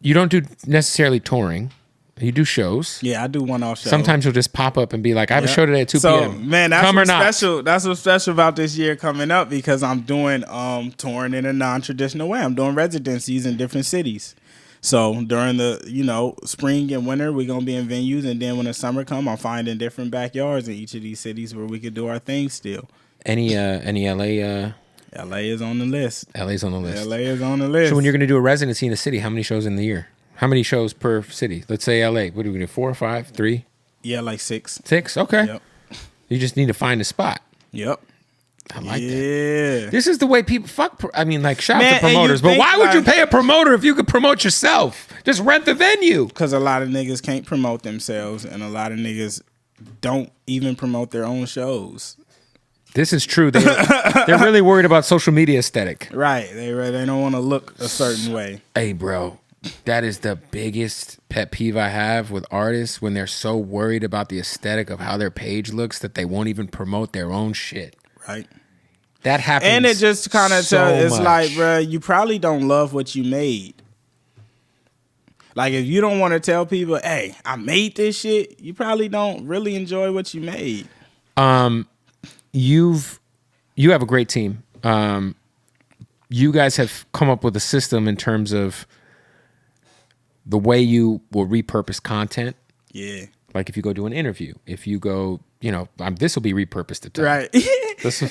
you don't do necessarily touring. You do shows. Yeah, I do one-off shows. Sometimes you'll just pop up and be like, I have a show today at 2 p.m. So, man, that's what's special. That's what's special about this year coming up because I'm doing touring in a non-traditional way. I'm doing residencies in different cities. So during the, spring and winter, we're going to be in venues. And then when the summer come, I'm finding different backyards in each of these cities where we could do our thing still. Any LA? LA is on the list. LA's on the list. LA is on the list. So when you're going to do a residency in a city, how many shows in the year? How many shows per city? Let's say LA. What do we do? 4 or 5? 3? Yeah, like 6. 6? Okay. Yep. You just need to find a spot. Yep. I like that. This is the way people shout out to Man, promoters. But why would you pay a promoter if you could promote yourself? Just rent the venue. Because a lot of niggas can't promote themselves, and a lot of niggas don't even promote their own shows. This is true. They're really worried about social media aesthetic. Right. They don't want to look a certain way. Hey, bro. That is the biggest pet peeve I have with artists when they're so worried about the aesthetic of how their page looks that they won't even promote their own shit. Right. That happens. And it just kind of it's much. like, bro, you probably don't love what you made. Like if you don't want to tell people, hey, I made this shit, you probably don't really enjoy what you made. You have a great team. You guys have come up with a system in terms of the way you will repurpose content. Yeah. Like if you go do an interview, if you go, this will be repurposed at times. Right.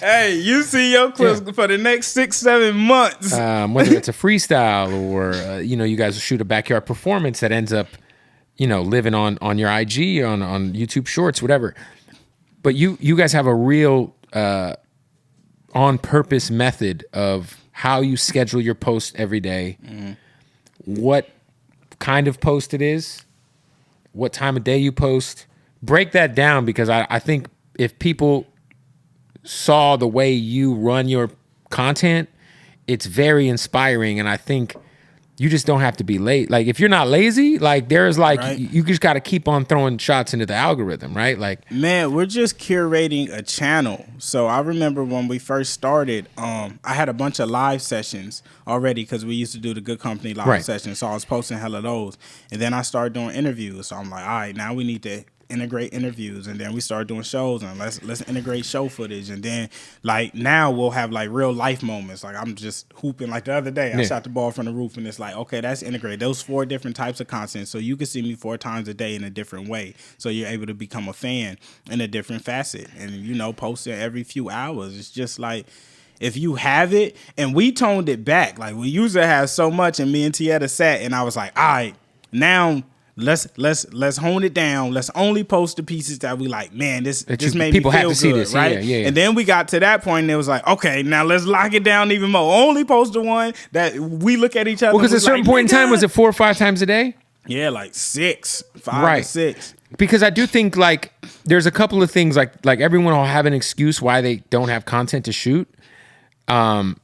Hey, you see your clips for the next 6-7 months. Whether it's a freestyle or, you guys will shoot a backyard performance that ends up, living on your IG, on YouTube Shorts, whatever. But you guys have a real on purpose method of how you schedule your post every day, what kind of post it is, what time of day you post. Break that down because I think if people saw the way you run your content, it's very inspiring. And I think you just don't have to be late. Like if you're not lazy, like there's right. You just got to keep on throwing shots into the algorithm, right? Like, man, we're just curating a channel. So I remember when we first started, I had a bunch of live sessions already because we used to do the Good Company live sessions. So I was posting hella those. And then I started doing interviews. So I'm like, all right, now we need to integrate interviews, and then we started doing shows, and let's integrate show footage, and then like now we'll have like real life moments. Like I'm just hooping like the other day. I shot the ball from the roof, and it's like, okay, that's integrated. Those 4 different types of content, so you can see me 4 times a day in a different way. So you're able to become a fan in a different facet, and posting every few hours. It's just like if you have it, and we toned it back. Like we used to have so much, and me and Tieta sat, and I was like, all right, now. Let's hone it down. Let's only post the pieces that we like. Man, this made me feel people have to good, see this, right? Yeah. And then we got to that point, and it was like, okay, now let's lock it down even more. Only post the one that we look at each other. Well, because at a certain point in time, was it 4 or 5 times a day? Yeah, like 6, 5 or 6. Because I do think like there's a couple of things like everyone will have an excuse why they don't have content to shoot. And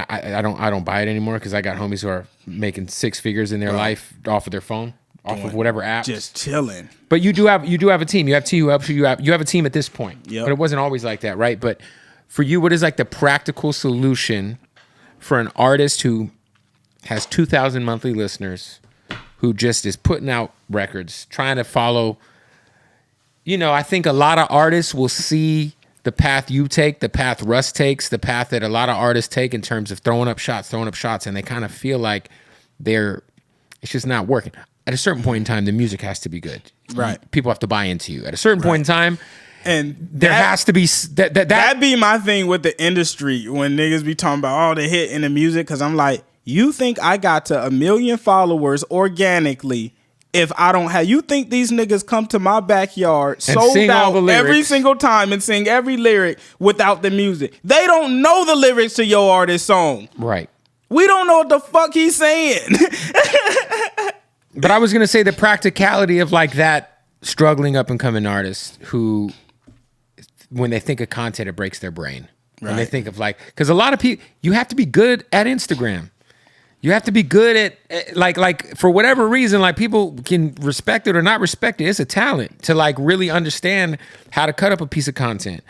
I don't buy it anymore because I got homies who are making 6 figures in their life off of their phone, off of whatever app, just chilling. But you do have a team. You have T who helps you. You have a team at this point. Yep. But it wasn't always like that, right? But for you, what is like the practical solution for an artist who has 2,000 monthly listeners, who just is putting out records, trying to follow? I think a lot of artists will see the path you take, the path Russ takes, the path that a lot of artists take in terms of throwing up shots, and they kind of feel like it's just not working. At a certain point in time, the music has to be good. Right. People have to buy into you. At a certain point in time, and there has to be that be my thing with the industry when niggas be talking about the hit in the music, because I'm like, you think I got to 1 million followers organically if I don't have? You think these niggas come to my backyard sold out every single time and sing every lyric without the music? They don't know the lyrics to your artist song. Right. We don't know what the fuck he's saying. But I was going to say the practicality of like that struggling up and coming artist who, when they think of content, it breaks their brain. Right. And they think of like, because a lot of people, you have to be good at Instagram. You have to be good at like for whatever reason, like people can respect it or not respect it. It's a talent to like really understand how to cut up a piece of content.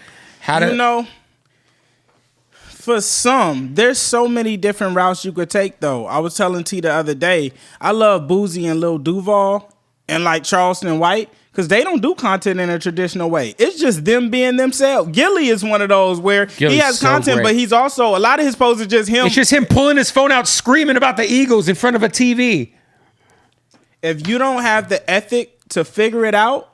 For some, there's so many different routes you could take, though. I was telling T the other day, I love Boozy and Lil Duval and like Charleston White because they don't do content in a traditional way. It's just them being themselves. Gilly is one of those where he has so content, but he's also, a lot of his posts are just him. It's just him pulling his phone out, screaming about the Eagles in front of a TV. If you don't have the ethic to figure it out,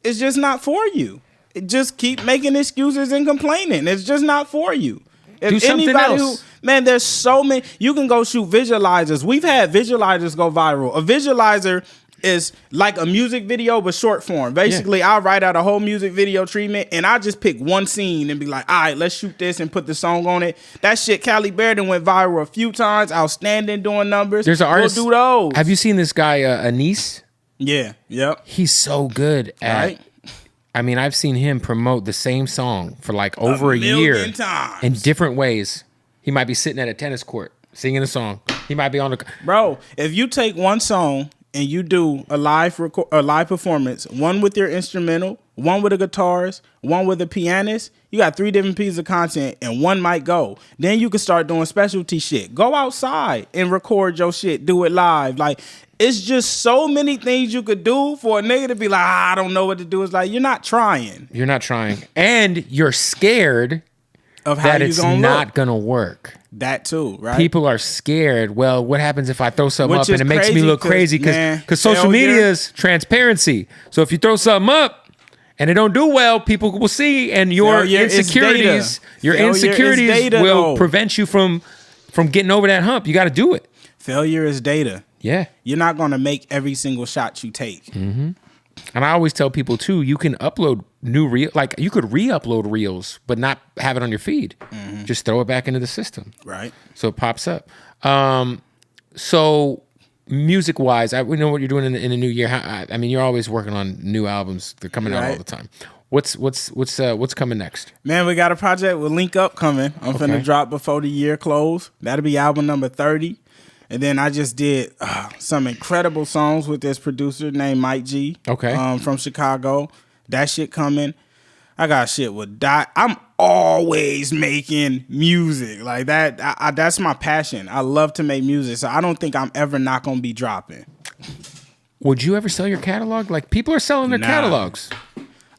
it's just not for you. Just keep making excuses and complaining. It's just not for you. If do something else. Man, there's so many. You can go shoot visualizers. We've had visualizers go viral. A visualizer is like a music video, but short form. Basically, I'll write out a whole music video treatment, and I just pick one scene and be like, all right, let's shoot this and put the song on it. That shit, Cali Bear went viral a few times. Outstanding doing numbers. There's an artist. We'll do those. Have you seen this guy, Anise? Yeah. Yep. He's so good at... Right? I mean, I've seen him promote the same song for like over a year times. In different ways. He might be sitting at a tennis court singing a song. He might be on the... Bro, if you take one song and you do a live performance, one with your instrumental, one with the guitarist, one with the pianist, you got 3 different pieces of content and one might go. Then you can start doing specialty shit. Go outside and record your shit. Do it live. Like, it's just so many things you could do for a nigga to be like, I don't know what to do. It's like, you're not trying. You're not trying. And you're scared of how that it's not going to work. That too, right? People are scared. Well, what happens if I throw something up and it makes me look crazy? Because social failure. media is transparency. So if you throw something up and it don't do well, people will see, and your insecurities will prevent you from getting over that hump. You got to do it. Failure is data. Yeah. You're not going to make every single shot you take. Mm-hmm. And I always tell people too, you can upload new reel, like you could re-upload reels, but not have it on your feed. Mm-hmm. Just throw it back into the system. Right. So it pops up. So music wise, we know what you're doing in the new year. I mean, you're always working on new albums. They're coming out all the time. What's coming next? Man, we got a project with Link Up coming. I'm finna drop before the year close. That'll be album number 30. And then I just did some incredible songs with this producer named Mike G. From Chicago. That shit coming. I got shit with Dot. I'm always making music. Like that. That's my passion. I love to make music. So I don't think I'm ever not going to be dropping. Would you ever sell your catalog? Like people are selling their catalogs.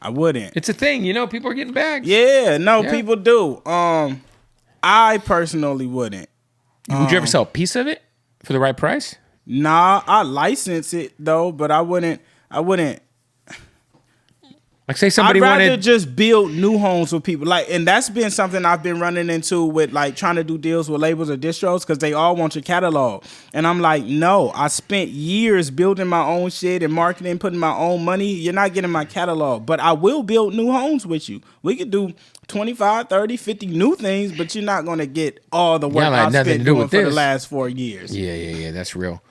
I wouldn't. It's a thing. You know, people are getting bags. Yeah. No, people do. I personally wouldn't. Would you ever sell a piece of it? For the right price? Nah, I license it though, but I wouldn't. Like say somebody I'd rather just build new homes with people. Like, and that's been something I've been running into with like trying to do deals with labels or distros because they all want your catalog. And I'm like, no, I spent years building my own shit and marketing, putting my own money. You're not getting my catalog, but I will build new homes with you. We could do 25, 30, 50 new things, but you're not going to get all the work I've spent doing for the last 4 years. Yeah, that's real.